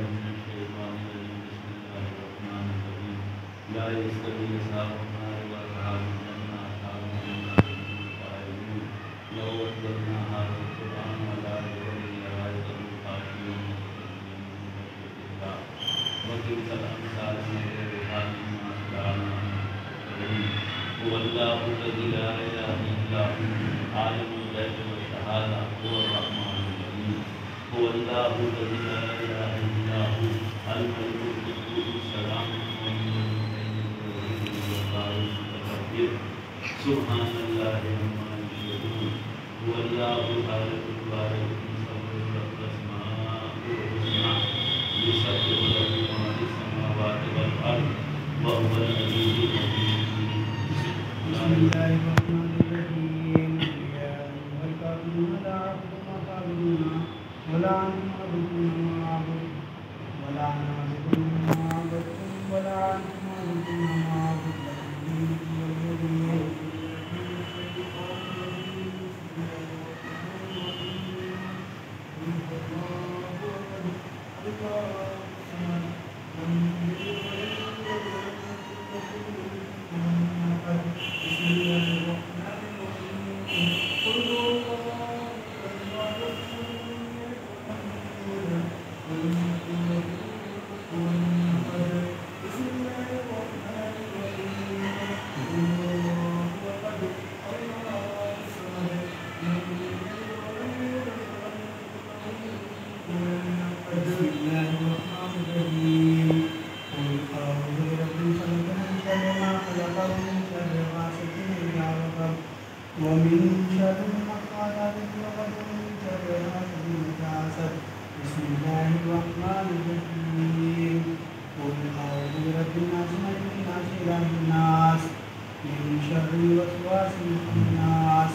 من الشيطان الرجيم بسم الله الرحمن الرحيم لا يستوي أصحاب النار وأصحاب الجنة أصحاب الجنة هم الفائزون لو أنزلنا هذا القرآن على جبل لرأيته خاشعا متصدعا من خشية الله وتلك الأمثال نضربها للناس لعلهم يتفكرون هو الله الذي لا إله إلا هو عالم الغيب والشهادة هو الرحمن الرحيم هو الله الذي لا إله إلا هو الملك القدوس السلام المؤمن المهيمن العزيز الجبار المتكبر سبحان الله عما يشركون هو الله الخالق البارئ المصور له الأسماء الحسنى يسبح له ما في السماوات والأرض وهو العزيز الحكيم بسم الله الرحمن الرحيم يا أيها الكافرون لا أعبد ما تعبدون ولا أنتم عابدون ما أعبد ولا أنا عابد ما عبدتم ولا أنتم عابدون ما أعبد لكم دينكم ولي ومن شر النفاثات في العقد ومن شر حاسد إذا حسد بسم الله الرحمن الرحيم قل أعوذ برب الناس ملك الناس إله الناس من شر الوسواس الخناس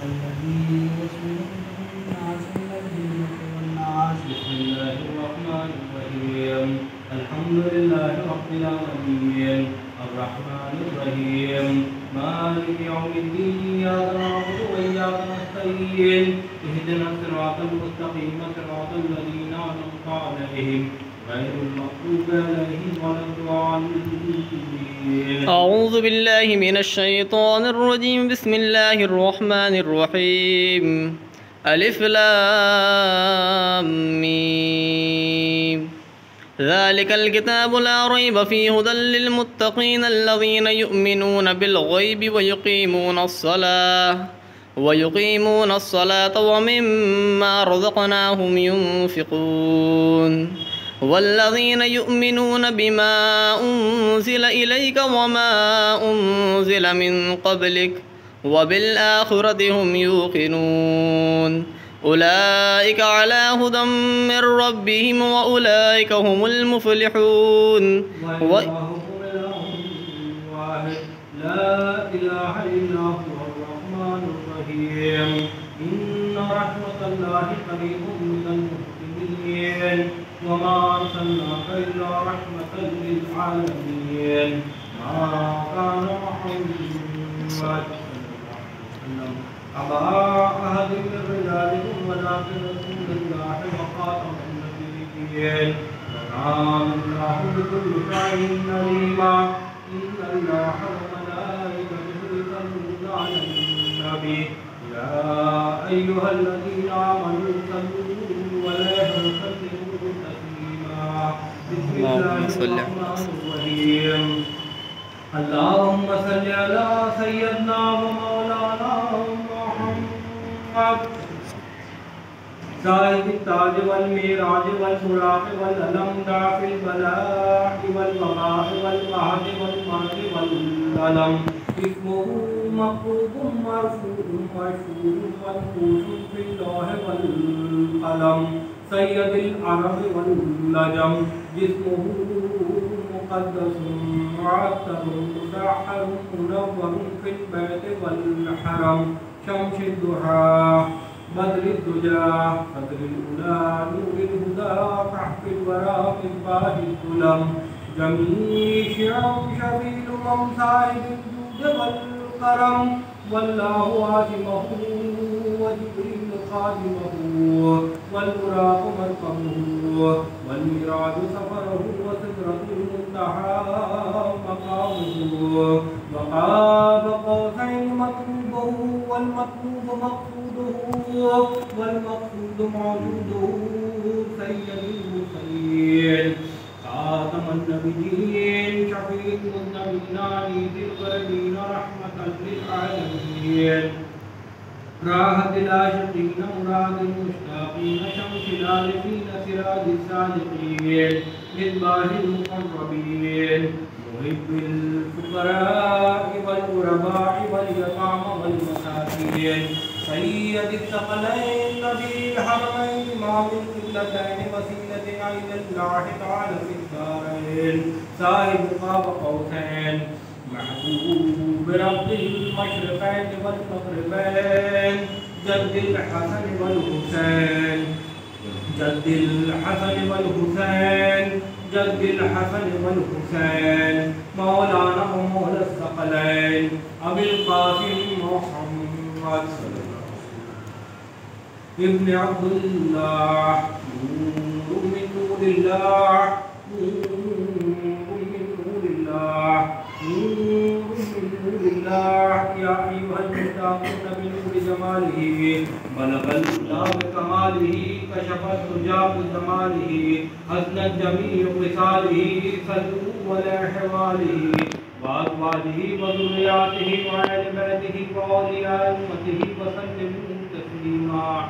الذي يوسوس في الناس من الجنة والناس بسم الله الرحمن الرحيم الحمد لله رب العالمين الرحمن الرحيم مالك يوم الدين إياك نعبد وإياك نستعين اهدنا الصراط المستقيم صراط الذين أنعمت عليهم غير المغضوب عليهم ولا الضالين أعوذ بالله من الشيطان الرجيم بسم الله الرحمن الرحيم ألف لام ميم ذلك الكتاب لا ريب فيه هدى للمتقين الذين يؤمنون بالغيب ويقيمون الصلاة ومما رزقناهم ينفقون والذين يؤمنون بما أنزل إليك وما أنزل من قبلك وبالآخرة هم يوقنون أولئك على هدى من ربهم وأولئك هم المفلحون لا إله إلا هو الرحمن الرحيم إن رحمة الله قريب من المحسنين وما أرسلناك إلا رحمة للعالمين ما كان محمد أبا أحد من رجالكم ولكن رسول الله وخاتم النبيين وكان الله بكل شيء عليما إن الله وملائكته يصلون على النبي يا أيها الذين آمنوا صلوا عليه وسلموا تسليما بسم الله الرحمن الرحيم اللهم صل على سيدنا ومولانا محمد صاحب التاج والميراج والبراق والعلم دافع البلاء والوباء والمهد والمرض والألم اسمه مكتوب مرفوع مشهور منقوش في اللوح والقلم سيد العرب والنجم جسمه مقدس معطر مسحر منور في البيت والحرم شمس الضحى بدر الدجى صدر الأولى نور الهدى كحف الورى مصباح الظلم جميع شفيع الأمم صاحب الجود والكرم والله عاصمه وجبريل خادمه والبراق مركبه والميراج سفره وسدرة المنتهى مقامه وقاب قوسين مطلوبه والمطلوب مقصوده والمقصود موجوده سيد المرسلين خاتم النبيين شفيع المذنبين عيد القربين رحمة للعالمين راحة العاشقين مراد المشتاقين شمس العارفين سراج الصادقين مصباح المقربين محب الفقراء والغرباء واليتامى والمساكين سيد الثقلين نبي الحرمين إمام القبلتين وسيلتنا إلى الله تعالى في الدارين صاحب قاب قوسين محبوب رب المشرقين والمغربين جد الحسن والحسين جد الحسن والحسين جد الحسن والحسين مولانا ومولى الثقلين أبي القاسم محمد صلى الله عليه وسلم ابن عبد الله نور من نور الله نور من نور الله نور من نور الله يا أيها المتقون بنور جماله بلغ الله بكماله كشف الدجى بجماله حسنت جميع خصاله صلوا على حواله وأزواجه وذرياته وأهل بيته وأولياء أمته وسلموا تسليما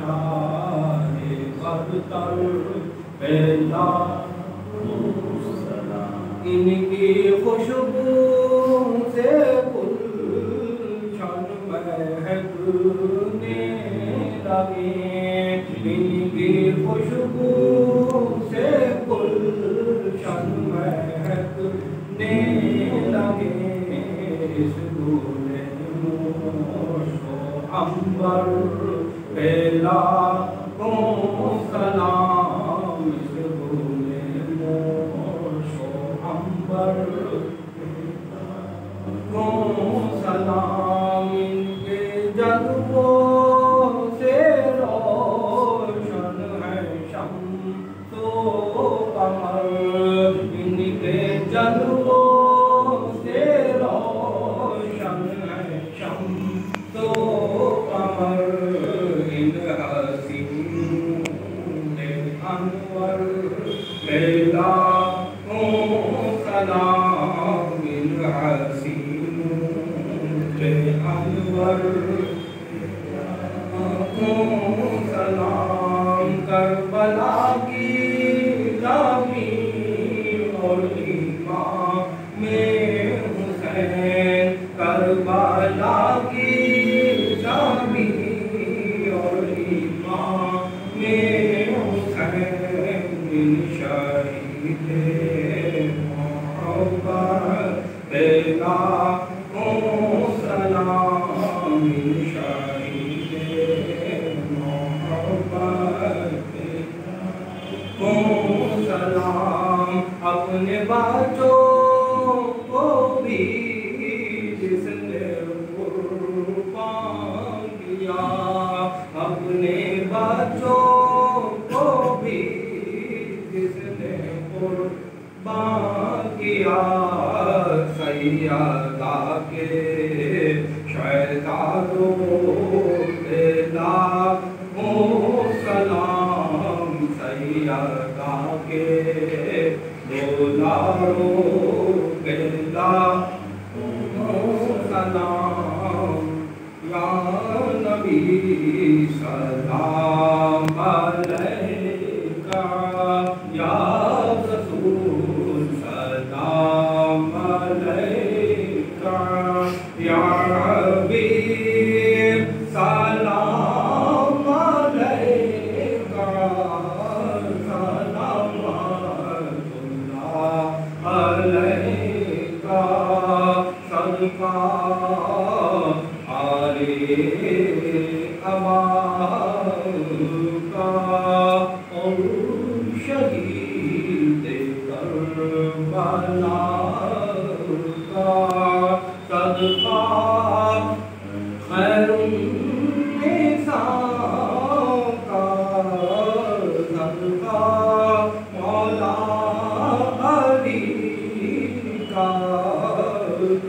سلام تر پہلا ان کی خوشبو سے گلشن مہکنے لگے، ان کی خوشبو سے گلشن مہکنے لگے، اس دولے موش و عنبر پہ لاکھوں سلام، اس دولے موش و عنبر سلام، ان کے جذبوں سے روشن ہے شمس و قمر، ان کے جذبوں سے روشن ہے شمس و قمر، ان حسین انور پہ لاکھوں سلام، ان حسین انور سلام، کربلا کی زمین اور امام حسین، کربلا کی زمین اور امام حسین، ان شہید محبت پہ لاکھوں سلام، ان شہید محبت پہ لاکھوں سلام، اپنے بچوں کو بھی جس نے قربان کیا، اپنے بچوں کو بھی جس نے قربان کیا، سیادہ کے شہزادوں پہ لاکھوں سلام، سیادہ کے دولاروں پہ لاکھوں سلام، یا نبی سلام علیکہ، یا رسول سلام علیکہ، یا حبیب سلام علیکہ، صلوات اللہ علیکہ، صدقہ ابا اور شہید کربلا کا، صدقہ خیر النساء کا، صدقہ مولا علی کا،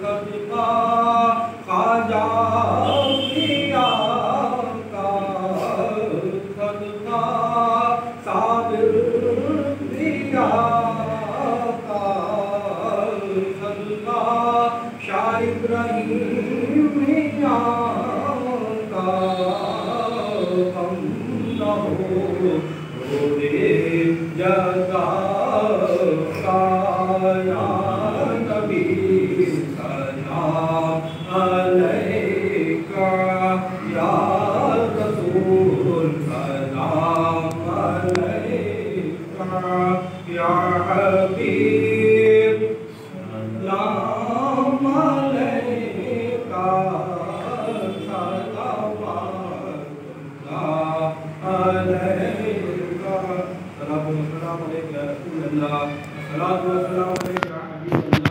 صدقہ خواجہ پیا کا، صدقہ صابر پیا کا، صدقہ شاہ ابراہیم میاں کا، ہم نہ ہو روئے جزا کا، یا نبی سلام علیکہ، یا رسول سلام علیکہ، یا حبیب سلام علیکہ، صلوات اللہ علیکہ، صلاۃ و سلام علیکہ یا رسول اللہ، صلاۃ و سلام علیکہ یا حبیب اللہ،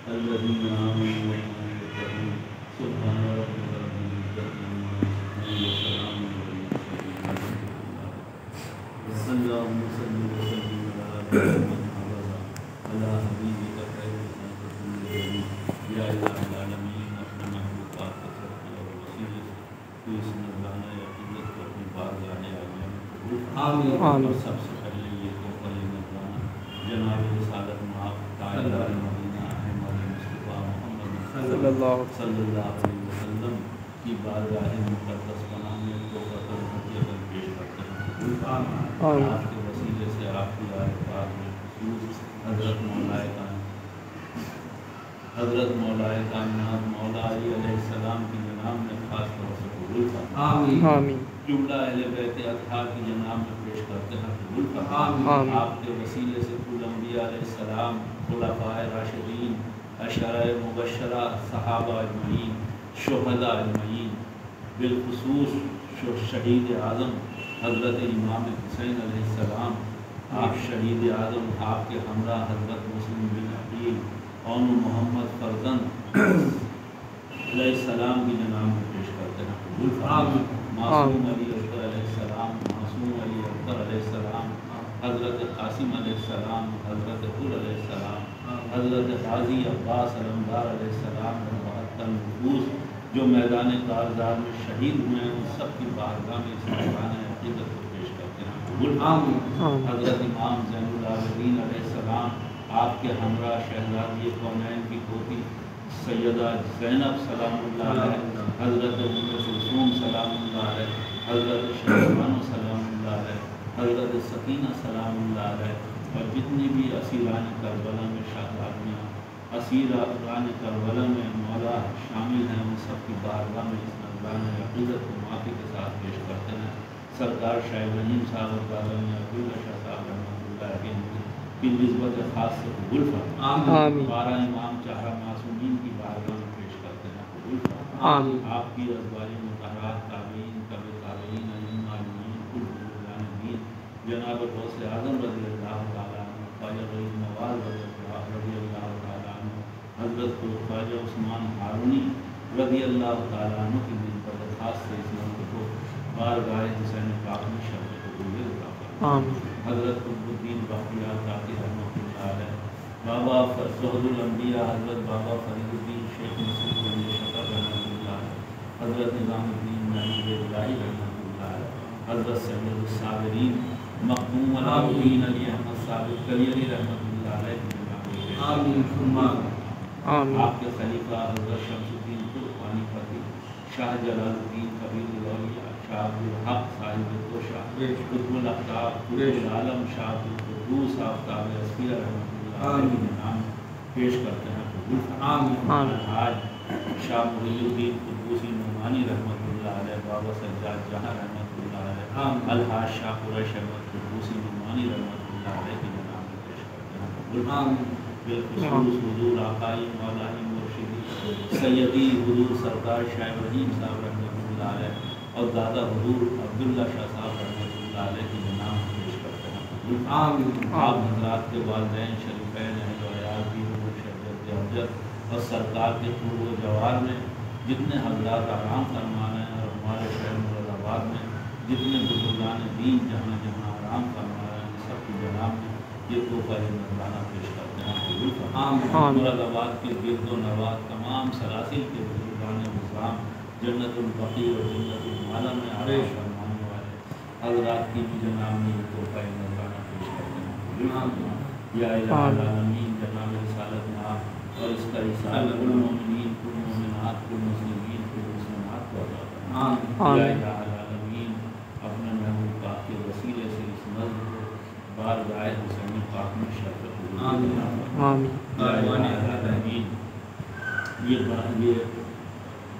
الذين آمنوا وكانوا يتقون سبحان ربك رب العزة عما يصفون وسلام على المرسلين صلى الله وسلم على حبيبك خير خلق الله يا إله العالمين اپنے محبوبات کا صدقہ اور وسیلے سے تو اس نذرانہ عقیدت کو اپنی بارگاہ عالیہ میں قبول آمین۔ اور سب سے پہلے یہ تحفہ نذرانہ جناب رسالت مآب تاجدار مدینہ احمد مصطفیٰ محمد صلی اللہ علیہ وسلم کی بارگاہ مقدس پناہ میں تو قطر حقیقت پیش کرتے ہیں. آمین. آپ کے وسیلے سے آپ کی آل پاک میں خصوص حضرت مولائے کائنات مولا علی علیہ السلام کی جناب میں خاص طور سے قبول فرمائے. آمین. جملہ اہل بیت اطہار کی جناب میں پیش کرتے ہیں قبول آمین. فرمائے. آپ کے وسیلے سے کل انبیاء علیہ السلام، خلفائے راشدین، عشرہ مبشرہ، صحابہ اجمعین، شہداء اجمعین، بالخصوص شہید اعظم حضرت امام حسین علیہ السلام، آپ شہید اعظم، آپ کے ہمراہ حضرت مسلم بن عقیل اون محمد فرزند علیہ السلام کی جناب میں پیش کرتے ہیں قبول فرمائے. معصوم علی اکبر علیہ السلام، معصوم علی اکبر علیہ السلام، حضرت قاسم علیہ السلام، حضرت حر علیہ السلام، حضرت غازی عباس علمدار علیہ السلام، النفوس جو میدان کارزار میں شہید ہوئے ہیں، ان سب کی بارگاہ میں اس میدان عقیدت کو پیش کرتے ہیں قبول فرمائے. حضرت امام زین العابدین علیہ السلام، آپ کے ہمراہ شہزادی کونین کی پوتی سیدہ زینب سلام اللہ علیہ، حضرت ام کلثوم سلام اللہ علیہ، حضرت شہزادہ سلام اللہ علیہ، حضرت سکینہ سلام اللہ علیہ، اور جتنی بھی اسیران کربلا میں شہزادیاں اسیران کربلا میں مولا شامل ہیں، ان سب کی بارگاہ میں اس نذرانہ عقیدت کو معافی کے ساتھ پیش کرتے ہیں. سرکار شاہ ابراہیم صاحب عبداللہ شاہ صاحب رحمۃ اللہ علیہ کی نسبت خاص سے قبول فرمائے. بارہ امام چارہ معصومین کی بارگاہ میں پیش کرتے ہیں قبول فرمائے. آپ کی ازواج مطہرات، تابعین، تبع تابعین، ائمہ اجمعین، کل بزرگان دین، جناب غوث اعظم رضی اللہ تعالیٰ عنہ، خواجہ غریب نواز رضی اللہ تعالیٰ عنہ، حضرت خواجہ عثمان ہارونی رضی اللہ تعالیٰ عنہ کی نسبت خاص سے اس موقع کو بارگاہ حسین پاک میں شرف قبولیت عطا فرمائے. حضرت قطب الدین بختیار کاکی رحمۃ اللہ علیہ، بابا زہد الانبیاء حضرت بابا فرید الدین شیخ نصیر گنج شکر رحمۃ اللہ علیہ، حضرت نظام الدین محمود الہی رحمۃ اللہ علیہ، حضرت سید الصابرین مخدوم الدین علی احمد صابر کلیری رحمۃ اللہ علیہ. آپ کے خلیفہ حضرت شمس الدین ترکمانی فتح شاہ جلال الدین کبیر الاولیاء شاہ عبدالحق صاحب توشہ قطب الاقطاب قطب العالم شاہ عبدالقدوس آفتاب اسفیہ رحمۃ اللہ علیہ کے نام پیش کرتے ہیں قبول فرمائے. الحاج شاہ محی الدین قدوسی نعمانی رحمۃ اللہ علیہ، بابا سجاد جہاں رحمۃ اللہ علیہ، الحاج شاہ قریش احمد قدوسی نعمانی رحمۃ اللہ علیہ کے نام پیش کرتے ہیں قبول فرمائے. بالخصوص حضور آقائی مولائی مرشدی سیدی حضور سرکار شاہ ابراہیم صاحب رحمۃ اللہ علیہ اور دادا حضور عبداللہ شاہ صاحب رحمۃ اللہ علیہ کی نام پیش کرتے ہیں. آپ حضرات کے والدین شریفین اہل و عیال کی حضور شہادت افضل اور سرکار کے پور و جوار میں جتنے حضرات آرام فرما رہے ہیں، اور ہمارے شہر مراد آباد میں جتنے بزرگان دین جہاں جہاں آرام فرما رہے ہیں، سب کی جناب میں یہ تحفہ نذرانہ پیش کرتے ہیں قبول فرمائے. مراد آباد کے گرد و نواح تمام سلاسل کے بزرگان نظام جنت البقیع اور جنت المعلی میں آرام فرمانے والے حضرات کی بھی جناب میں یہ تحفہ نذرانہ پیش کرتے ہیں قبول فرمائے. یا الہ العالمین جناب رسالت نام اور اس کا رسالہ کل مومنین، کل مومنات، کل مسلمین، کل مسلمات کو عطا فرمائے. یا الہ العالمین اپنے محبوب پاک کے وسیلے سے اس نظر کو بارگاہ حسین پاک میں شرف قبولیت عطا فرمائے. یہ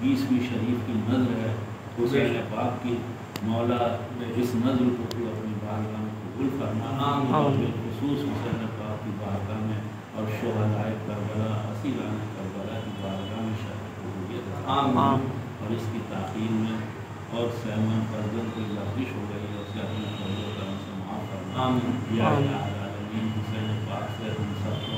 20ویں شریف کی نظر ہے حسین پاک کی. مولا اس نظر کو تو اپنی بارگاہ میں قبول فرمانا، اور بالخصوص حسین پاک کی بارگاہ میں اور شہدائے کربلا اسیران کربلا کی بارگاہ میں شرف قبولیت عطا فرمائے. اور اس کی تاخیر میں اور سیمن فرزند کی لغزش ہو گئی ہے، اسے اپنے فضل و کرم سے معاف فرمائے. یا الہ العالمین حسین پاک سے ہم سب کو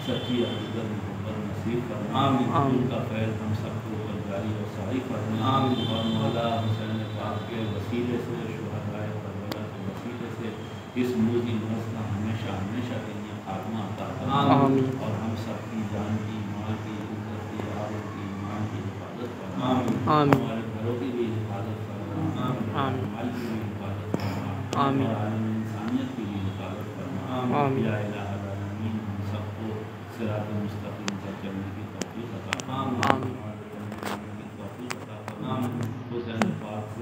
سچی عقیدت محبت نصیب فرمائے. ان کا فیض ہم سب کو جاری اور ساری فرمائے. اور مولا حسین پاک کے وسیلے سے، شہدائے کربلا کے وسیلے سے اس موذی مرض کا ہمیشہ ہمیشہ کے لیے خاتمہ عطا فرمائے. اور ہم سب کی جان کی، مال کی، عزت کی، عقل کی، ایمان کی حفاظت فرمائے. ہمارے گھروں کی بھی حفاظت فرمائے، مال کی بھی حفاظت فرمائے، اور عالم انسانیت کی بھی حفاظت فرمائے. یا الہ العالمین ہم سب کو صراط مستقیم پر چلنے کی توفیق عطا فرمائے.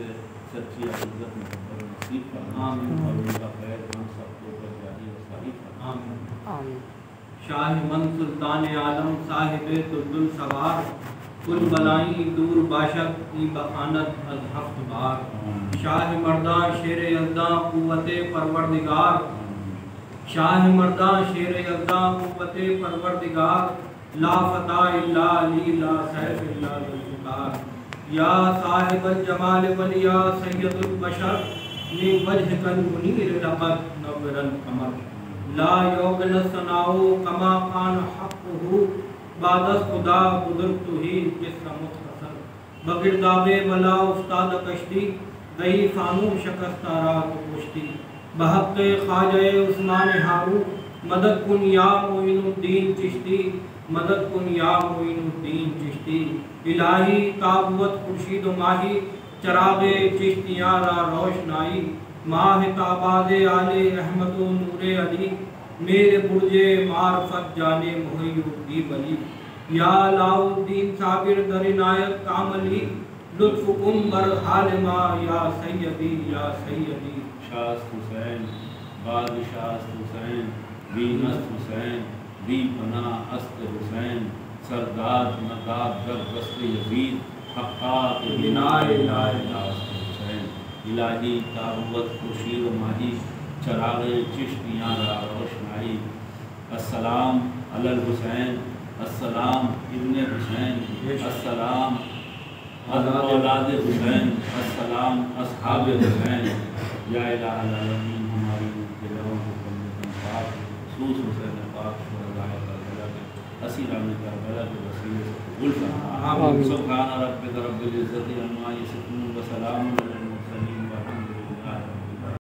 سے سچی عزت محبت نصیب فرما اور ان کا خیر ہم سب کو پر جاری و ساری فرما آمین شاہ من سلطان عالم صاحب تبدل سوار کل بلائیں دور باشد ای بخانت از ہفت بار شاہ مردان شیر یزداں قوت پروردگار شاہ مردان شیر یزداں قوت پروردگار لا فتح الا علی لا سیف الا ذوالفقار یا صاحب الجمال ولیا سید البشر من وجهك المنیر لقد نور القمر لا یوگن ثناؤ کما کان حقہ بعد از خدا بزرگ تو ہی قصہ مختصر بگرداب بلا استاد کشتی گئی فانو شکستہ رات کشتی بحق خواجہ عثمان ہارو مدد کن یا معین الدین چشتی مدد کن یا معین الدین چشتی الہی تابوت خورشید و ماہی چراغ چشتیاں را روشنائی ماہ تاباد آل احمد و نور علی میرے برج معرفت جانے محی الدین علی یا علاء الدین صابر در عنایت کاملی لطف کن بر حال ما یا سیدی یا سیدی شاست حسین بادشاست حسین بینست حسین بی پناہ است حسین سرداد مداد در بست یزید حقات بنائے لائے داست حسین الہی تابوت خورشید و ماہی چراغ چشتیاں را روشنائی السلام علی الحسین السلام ابن حسین السلام اولاد حسین السلام اصحاب حسین یا الہ العالمین ہماری دلوں کو کمتن پاک خصوص حسین پاک شہداء کربلا کے اسیران کربلا کے وسیلے سے قبول فرما سبحان ربک رب العزت عما یصفون وسلام